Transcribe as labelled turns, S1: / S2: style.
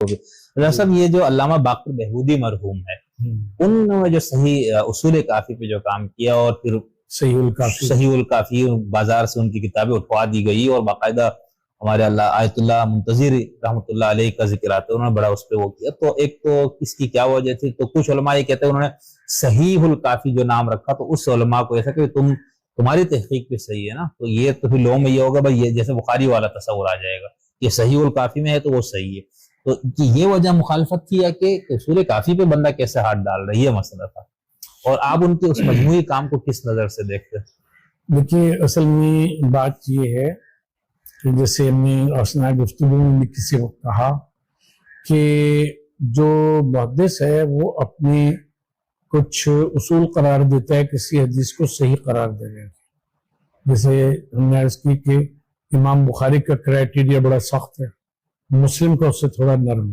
S1: Doctor صاحب یہ جو علامہ باقر بہبودی مرحوم ہے ان نے جو صحیح اصول کافی پہ جو کام کیا اور پھر صحیح الکافی بازار سے ان کی کتابیں اٹھوا دی گئی اور باقاعدہ ہمارے آیت اللہ منتظر رحمۃ اللہ علیہ کا ذکر آتا ہے، انہوں نے بڑا اس پہ وہ کیا. تو ایک تو اس کی کیا وجہ تھی؟ تو کچھ علماء یہ کہتے ہیں انہوں نے صحیح الکافی جو نام رکھا تو اس علماء کو ایسا کہ تمہاری تحقیق پہ صحیح ہے نا، تو یہ تو پھر لوگوں میں یہ ہوگا بھائی یہ جیسے بخاری والا تصور آ جائے گا، یہ صحیح الکافی میں ہے تو وہ صحیح ہے. تو یہ وجہ مخالفت تھی یا کہ اصول کافی پہ بندہ کیسے ہاتھ ڈال رہا ہے، یہ مسئلہ تھا. اور آپ ان کے اس مجموعی کام کو کس نظر سے دیکھتے ہیں؟
S2: دیکھیے اصل میں بات یہ ہے کہ جیسے ہم نے اثناء گفتگو میں کسی وقت کہا کہ جو محدث ہے وہ اپنے کچھ اصول قرار دیتا ہے، کسی حدیث کو صحیح قرار دے گا. جیسے ہم نے عرض کی کہ امام بخاری کا کرائٹیریا بڑا سخت ہے، مسلم کا اس سے تھوڑا نرم.